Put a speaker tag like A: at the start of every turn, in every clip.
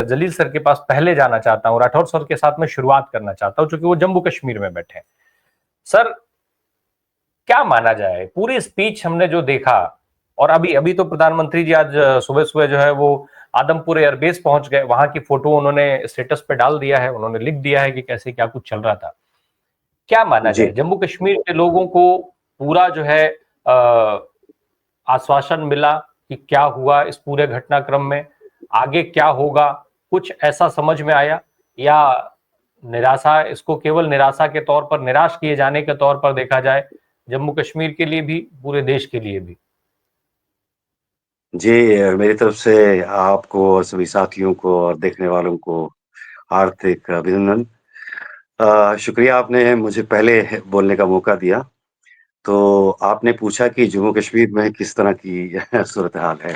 A: जलील sir के पास पहले जाना चाहता हूं, राठौर सर के साथ में शुरुआत करना चाहता हूं, क्योंकि वो जम्मू कश्मीर में बैठे हैं। सर, क्या माना जाए, पूरी स्पीच हमने जो देखा, और अभी अभी तो प्रधानमंत्री जी आज सुबह सुबह जो है वो आदमपुर एयरबेस पहुंच गए, वहां की फोटो उन्होंने स्टेटस पे डाल दिया है, उन्होंने लिख दिया है कि कैसे क्या कुछ चल रहा था। क्या माना
B: जी।
A: जाए, जम्मू कश्मीर के लोगों को पूरा जो है आश्वासन मिला कि क्या हुआ इस पूरे घटनाक्रम में, आगे क्या होगा, कुछ ऐसा समझ में आया, या निराशा, इसको केवल निराशा के तौर पर, निराश किए जाने के तौर पर देखा जाए, जम्मू कश्मीर के लिए भी, पूरे देश के लिए भी?
B: जी, मेरी तरफ से आपको और सभी साथियों को और देखने वालों को हार्दिक अभिनंदन। शुक्रिया आपने मुझे पहले बोलने का मौका दिया। तो आपने पूछा कि जम्मू कश्मीर में किस तरह की सूरत-हाल है,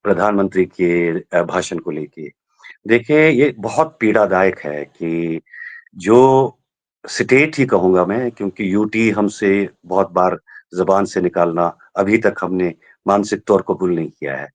B: प्रधानमंत्री के भाषण को लेके। देखिए, ये बहुत पीड़ादायक है कि जो स्टेट ही कहूँगा मैं, क्योंकि यूटी हमसे बहुत बार ज़बान से निकालना अभी तक हमने मानसिक तौर कबूल नहीं किया है।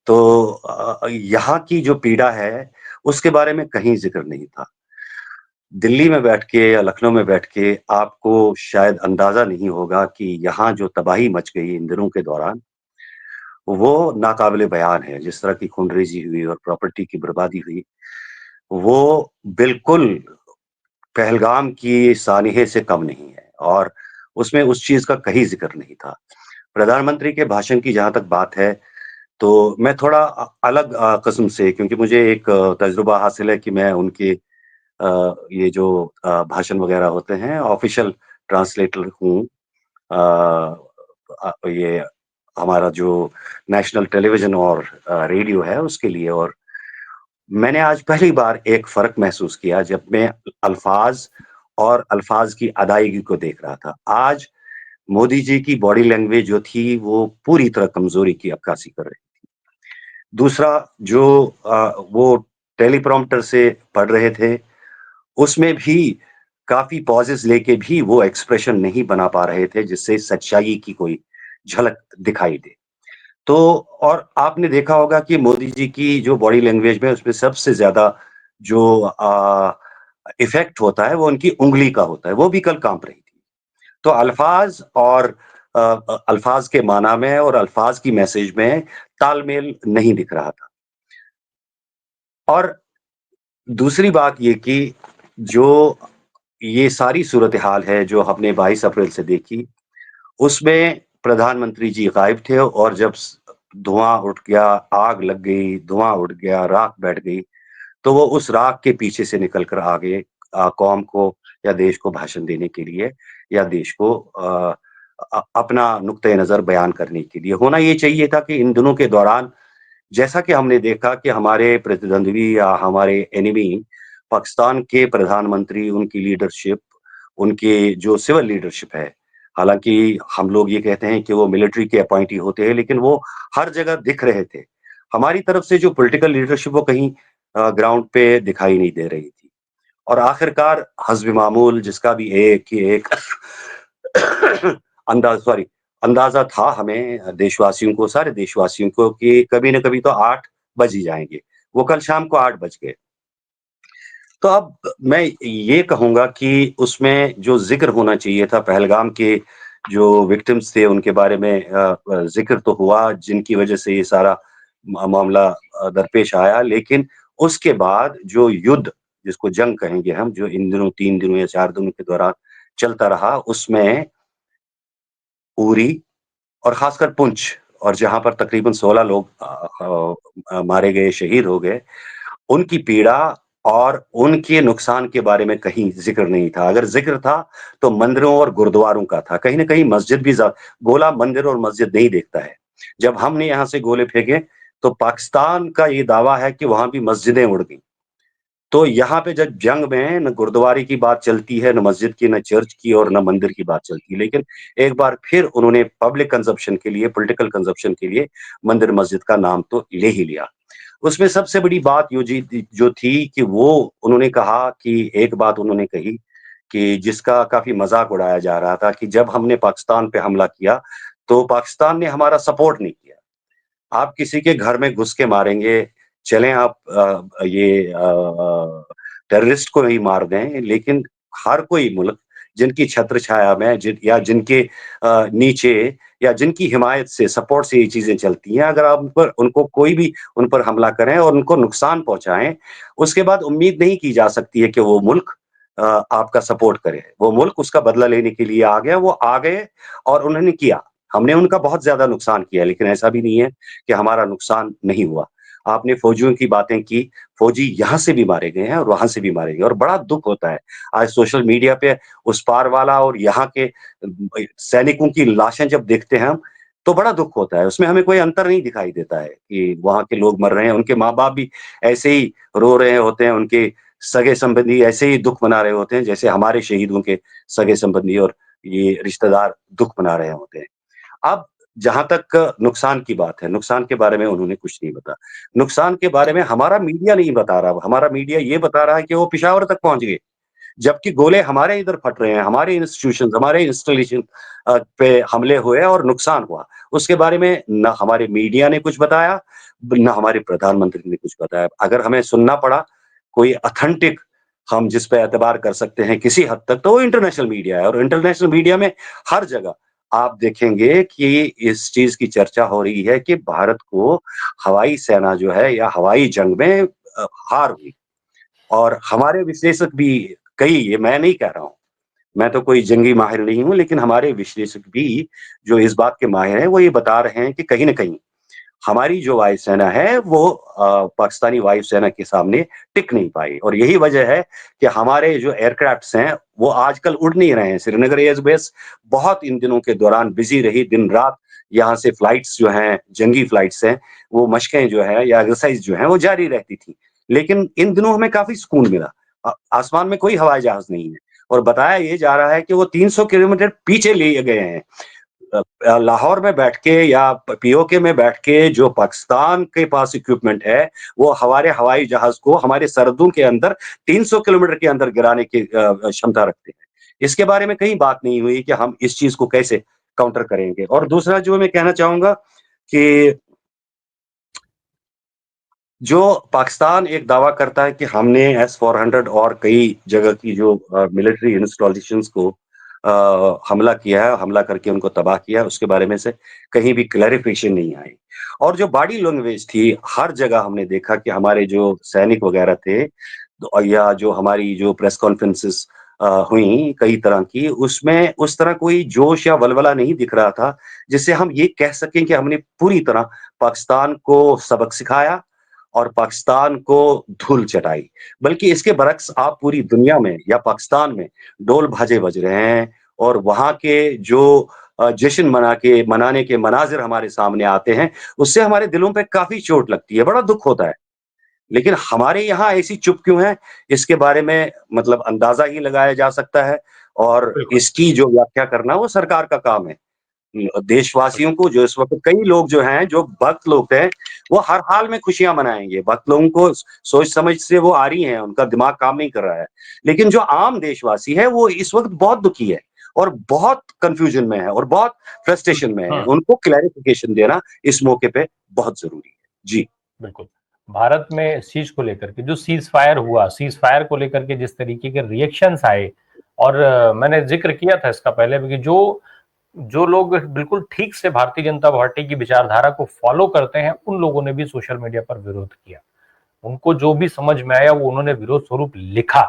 B: तो यहाँ की जो पीड़ा है, उसके बारे में कहीं ज़िक्र नहीं था। दिल्ली में बैठ के या लखनऊ में बैठ के आपको शायद अंदाज़ा नहीं होगा कि यहाँ जो तबाही मच गई इन दिनों के दौरान, वो नाक़ाबिले बयान है। जिस तरह की खूनरेज़ी हुई और प्रॉपर्टी की बर्बादी हुई, वो बिल्कुल पहलगाम की सानहे से कम नहीं है और उसमें उस चीज़ का कहीं ज़िक्र नहीं था। प्रधानमंत्री के भाषण की जहाँ तक बात है, तो मैं थोड़ा अलग किस्म से, क्योंकि मुझे एक तजुर्बा हासिल है कि मैं उनके ये जो भाषण वगैरह होते हैं, ऑफ़िशियल ट्रांसलेटर हूँ। ये हमारा जो नेशनल टेलीविज़न और रेडियो है उसके लिए, और मैंने आज पहली बार एक फ़र्क महसूस किया जब मैं अल्फ़ाज़ और अल्फ़ाज़ की अदायगी को देख रहा था। आज मोदी जी की बॉडी लैंग्वेज जो थी, वो पूरी तरह कमज़ोरी की अक्कासी कर रही। दूसरा, जो वो टेलीप्रॉम्प्टर से पढ़ रहे थे, उसमें भी काफ़ी पॉज़ेज़ लेके भी वो एक्सप्रेशन नहीं बना पा रहे थे, जिससे सच्चाई की कोई झलक दिखाई दे। तो और आपने देखा होगा कि मोदी जी की जो बॉडी लैंग्वेज में, उसमें सबसे ज़्यादा जो इफ़ेक्ट होता है, वो उनकी उँगली का होता है, वो भी कल काँप रही थी। तो अल्फ़ाज़ और अल्फ़ाज़ के माना में और अल्फ़ाज़ की मैसेज में तालमेल नहीं दिख रहा था। और दूसरी बात ये कि जो ये सारी सूरत-ए-हाल है जो हमने 22 अप्रैल से देखी, उसमें प्रधानमंत्री जी गायब थे, और जब धुआँ उठ गया, आग लग गई, धुआँ उठ गया, राख बैठ गई, तो वो उस राख के पीछे से निकल कर आ गए कौम को या देश को भाषण देने के लिए, या देश को अपना नुक्ते नज़र बयान करने के लिए। होना ये चाहिए था कि इन दिनों के दौरान, जैसा कि हमने देखा कि हमारे प्रतिद्वंद्वी या हमारे एनिमी पाकिस्तान के प्रधानमंत्री, उनकी लीडरशिप, उनके जो सिविल लीडरशिप है, हालाँकि हम लोग ये कहते हैं कि वो मिलिट्री के अपॉइंटी होते हैं, लेकिन वो हर जगह दिख रहे थे। हमारी तरफ से जो पॉलिटिकल लीडरशिप, वो कहीं ग्राउंड पे दिखाई नहीं दे रही थी। और आखिरकार हस्ब मामूल, जिसका भी एक ही एक अंदाज़ा था हमें देशवासियों को, सारे देशवासियों को, कि कभी न कभी तो 8 बज ही जाएँगे। वो कल शाम को 8 बज गए। तो अब मैं ये कहूँगा कि उसमें जो ज़िक्र होना चाहिए था, पहलगाम के जो विक्टिम्स थे उनके बारे में ज़िक्र तो हुआ, जिनकी वज़ह से ये सारा मामला दरपेश आया। लेकिन उसके बाद जो युद्ध, जिसको जंग कहेंगे हम, जो इन दिनों 3 दिनों या 4 दिनों के दौरान चलता रहा, उसमें उरी और ख़ासकर पुंछ, और जहाँ पर तकरीबन 16 लोग मारे गए, शहीद हो गए, उनकी पीड़ा और उनके नुकसान के बारे में कहीं ज़िक्र नहीं था। अगर ज़िक्र था, तो मंदिरों और गुरुद्वारों का था। कहीं न कहीं मस्जिद भी गोला मंदिर और मस्जिद नहीं देखता है। जब हमने यहाँ से गोले फेंके, तो पाकिस्तान का ये दावा है कि वहाँ भी मस्जिदें उड़ गईं। तो यहाँ पे जब जंग में न गुरुद्वारे की बात चलती है, न मस्जिद की, न चर्च की, और न मंदिर की बात चलती है। लेकिन एक बार फिर उन्होंने पब्लिक कंज़म्पशन के लिए, पॉलिटिकल कंज़म्पशन के लिए मंदिर मस्जिद का नाम तो ले ही लिया। उसमें सबसे बड़ी बात जो थी कि वो उन्होंने कहा कि एक बात उन्होंने कही कि जिसका काफ़ी मज़ाक उड़ाया जा रहा था, कि जब हमने पाकिस्तान पे हमला किया, तो पाकिस्तान ने हमारा सपोर्ट नहीं किया। आप किसी के घर में घुस के मारेंगे, चलें आप ये टेररिस्ट को ही मार दें, लेकिन हर कोई मुल्क जिनकी छत्र छाया में या जिनके नीचे या जिनकी हिमायत से, सपोर्ट से ये चीज़ें चलती हैं, अगर आप उनको कोई भी उन पर हमला करें और उनको नुकसान पहुँचाएँ, उसके बाद उम्मीद नहीं की जा सकती है कि वो मुल्क आपका सपोर्ट करे। वो मुल्क उसका बदला लेने के लिए आ गया, वो आ गए और उन्होंने किया। हमने उनका बहुत ज़्यादा नुकसान किया, लेकिन ऐसा भी नहीं है कि हमारा नुकसान नहीं हुआ। आपने फौजियों की बातें की, फौजी यहाँ से भी मारे गए हैं और वहाँ से भी मारे गए और बड़ा दुःख होता है। आज सोशल मीडिया पे उस पार वाला और यहाँ के सैनिकों की लाशें जब देखते हैं हम, तो बड़ा दुःख होता है। उसमें हमें कोई अंतर नहीं दिखाई देता है कि वहाँ के लोग मर रहे हैं, उनके माँ-बाप भी ऐसे ही रो रहे होते हैं, उनके सगे-संबंधी ऐसे ही दुःख मना रहे होते हैं, जैसे हमारे शहीदों के सगे-संबंधी और ये रिश्तेदार दुःख मना रहे होते हैं। अब जहाँ तक नुकसान की बात है, नुकसान के बारे में उन्होंने कुछ नहीं बताया। नुकसान के बारे में हमारा मीडिया नहीं बता रहा, हमारा मीडिया ये बता रहा है कि वो पेशावर तक पहुँच गए, जबकि गोले हमारे इधर फट रहे हैं, हमारे इंस्टीट्यूशंस, हमारे इंस्टॉलेशन पे हमले हुए और नुकसान हुआ। उसके बारे में ना हमारे मीडिया ने कुछ बताया, ना हमारे प्रधानमंत्री ने कुछ बताया। अगर हमें सुनना पड़ा, कोई ऑथेंटिक हम जिस पे एतबार कर सकते हैं किसी हद तक, तो वो इंटरनेशनल मीडिया है और इंटरनेशनल मीडिया में हर जगह आप देखेंगे कि इस चीज़ की चर्चा हो रही है कि भारत को हवाई सेना जो है या हवाई जंग में हार हुई और हमारे विश्लेषक भी कई ये मैं नहीं कह रहा हूँ, मैं तो कोई जंगी माहिर नहीं हूँ, लेकिन हमारे विश्लेषक भी जो इस बात के माहिर हैं, वो ये बता रहे हैं कि कहीं न कहीं हमारी जो वायुसेना है वो पाकिस्तानी वायुसेना के सामने टिक नहीं पाई और यही वजह है कि हमारे जो एयरक्राफ्ट्स हैं, वो आजकल उड़ नहीं रहे हैं। श्रीनगर एयरबेस बहुत इन दिनों के दौरान बिज़ी रही, दिन-रात यहाँ से फ्लाइट्स जो हैं, जंगी फ्लाइट्स हैं, वो मशकें जो हैं या एक्सरसाइज़ जो हैं, वो जारी रहती थी। लेकिन इन दिनों हमें काफ़ी सुकून मिला। आसमान में कोई हवाई जहाज़ नहीं है और बताया ये जा रहा है कि वो 300 किलोमीटर पीछे लिए गए हैं। लाहौर में बैठ के या पीओके में बैठ के जो पाकिस्तान के पास इक्विपमेंट है, वो हमारे हवाई जहाज़ को हमारे सरहदों के अंदर 300 किलोमीटर के अंदर गिराने की क्षमता रखते हैं। इसके बारे में कहीं बात नहीं हुई कि हम इस चीज़ को कैसे काउंटर करेंगे और दूसरा जो मैं कहना चाहूँगा कि जो पाकिस्तान एक दावा करता है कि हमने एस-400 और कई जगह की जो मिलिट्री इंस्टॉलेशंस को हमला किया है, हमला करके उनको तबाह किया है, उसके बारे में से कहीं भी क्लैरिफ़िकेशन नहीं आई। और जो बॉडी लैंग्वेज थी, हर जगह हमने देखा कि हमारे जो सैनिक वगैरह थे या जो हमारी जो प्रेस कॉन्फ्रेंसेस हुई कई तरह की, उसमें उस तरह कोई जोश या वलवला नहीं दिख रहा था, जिससे हम ये कह सकें कि हमने पूरी तरह पाकिस्तान को सबक सिखाया और पाकिस्तान को धूल चटाई। बल्कि इसके बरक्स आप पूरी दुनिया में या पाकिस्तान में ढोल-बाजे बज रहे हैं और वहाँ के जो जश्न मनाने के मनाज़िर हमारे सामने आते हैं, उससे हमारे दिलों पे काफ़ी चोट लगती है, बड़ा दुःख होता है। लेकिन हमारे यहाँ ऐसी चुप क्यों है, इसके बारे में मतलब अंदाज़ा ही लगाया जा सकता है और
A: बिल्कुल,
B: इसकी जो व्याख्या करना वो सरकार का काम है। देशवासियों को जो इस वक़्त कई लोग जो हैं, जो भक्त लोग हैं, वो हर हाल में खुशियाँ मनाएँगे। भक्त लोगों को सोच-समझ से वो आ रही हैं, उनका दिमाग काम नहीं कर रहा है। लेकिन जो आम देशवासी है, वो इस वक़्त बहुत दुखी है और बहुत कन्फ्यूज़न में है और बहुत
A: हुँ,
B: फ्रस्ट्रेशन में है।
A: हुँ,
B: उनको क्लैरिफ़िकेशन देना इस मौके पे बहुत ज़रूरी है। जी।
A: बिल्कुल। भारत में इस चीज़ को लेकर के जो सीज़फायर हुआ, सीज़फायर को लेकर के जिस तरीके के रिएक्शंस आए और मैंने ज़िक्र किया था इसका पहले भी कि जो जो लोग बिल्कुल ठीक से भारतीय जनता पार्टी की विचारधारा को फॉलो करते हैं, उन लोगों ने भी सोशल मीडिया पर विरोध किया। उनको जो भी समझ में आया वो उन्होंने विरोध स्वरूप लिखा।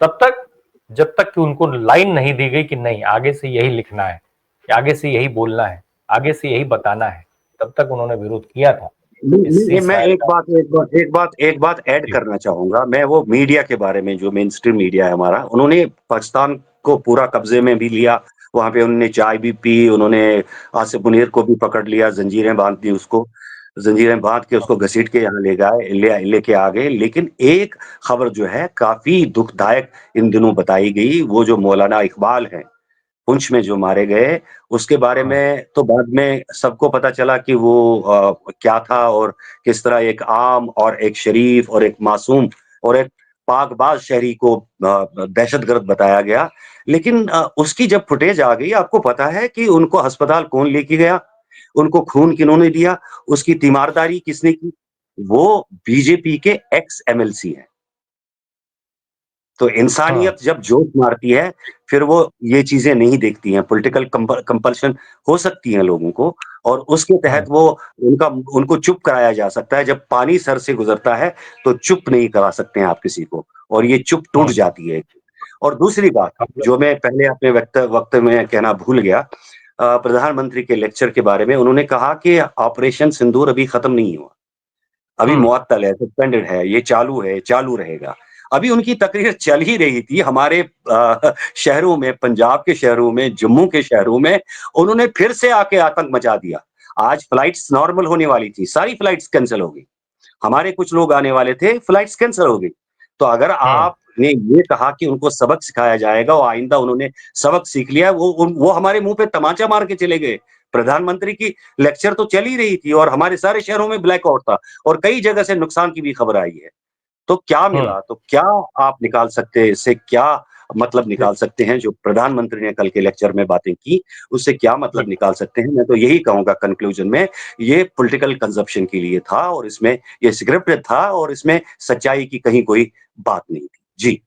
A: तब तक जब तक कि उनको लाइन नहीं दी गई कि नहीं आगे से यही लिखना है, आगे से यही बोलना है, आगे से यही बताना है, तब तक उन्होंने विरोध किया था। इस
B: नहीं,
A: सीज़
B: मैं
A: फायर का
B: एक बात ऐड
A: जी,
B: करना चाहूँगा। मैं वो मीडिया के बारे में जो मेनस्ट्रीम मीडिया है हमारा, उन्होंने पाकिस्तान को पूरा कब्ज़े में भी लिया। वहाँ पे उन्होंने चाय भी पी, उन्होंने आसिफ मुनीर को भी पकड़ लिया, ज़ंजीरें बाँध दी उसको। ज़ंजीरें बाँध के उसको घसीट के यहाँ लेके आ गए। लेकिन एक खबर जो है काफ़ी दुखदायक इन दिनों बताई गई, वो जो मौलाना इकबाल हैं पुंछ में जो मारे गए, उसके बारे
A: हाँ,
B: में तो बाद में सबको पता चला कि वो क्या था और किस तरह एक आम और एक शरीफ और एक मासूम और एक पाकबाज़ शहरी को दहशतगर्द बताया गया। लेकिन उसकी जब फुटेज आ गई, आपको पता है कि उनको अस्पताल कौन लेके गया? उनको खून किन्होंने दिया? उसकी तीमारदारी किसने की? वो बीजेपी के एक्स एमएलसी हैं। तो
A: हाँ,
B: इंसानियत जब जोश मारती है, फिर वो ये चीज़ें नहीं देखती हैं, पॉलिटिकल कंपल्शन हो सकती है लोगों को और उसके तहत
A: हाँ,
B: वो उनको चुप कराया जा सकता है। जब पानी सर से गुज़रता है, तो चुप नहीं करा सकते हैं आप किसी को और ये चुप टूट
A: हाँ,
B: जाती है। और दूसरी बात,
A: हम लोग
B: जो मैं पहले अपने वक्त में कहना भूल गया प्रधानमंत्री के लेक्चर के बारे में उन्होंने कहा कि ऑपरेशन सिंदूर अभी खत्म नहीं हुआ। अभी
A: हुँ,
B: मुअत्तल है, सस्पेंडेड है, ये चालू है, चालू रहेगा। अभी उनकी तकरीर चल ही रही थी हमारे शहरों में, पंजाब के शहरों में, जम्मू के शहरों में, उन्होंने फिर से आके आतंक मचा दिया। आज फ्लाइट्स नॉर्मल होने वाली थी, सारी फ्लाइट्स कैंसल हो गई। हमारे कुछ लोग आने वाले थे, फ्लाइट्स कैंसल हो गई। तो अगर
A: हुँ,
B: आपने ये कहा कि उनको सबक सिखाया जाएगा और आइंदा उन्होंने सबक सीख लिया, वो हमारे मुँह पे तमाचा मार के चले गए। प्रधानमंत्री की लेक्चर तो चल ही रही थी और हमारे सारे शहरों में ब्लैकआउट था और कई जगह से नुकसान की भी खबर आई है। तो क्या
A: हुँ,
B: मिला? तो क्या आप निकाल सकते हैं इससे क्या मतलब निकाल
A: बिल्कुल,
B: सकते हैं जो प्रधानमंत्री ने कल के लेक्चर में बातें की, उससे क्या मतलब
A: बिल्कुल।
B: निकाल सकते हैं? मैं तो यही कहूँगा कन्क्लूज़न में, ये पॉलिटिकल कंज़म्पशन के लिए था और इसमें ये स्क्रिप्टेड था और इसमें सच्चाई की कहीं कोई बात नहीं थी। जी।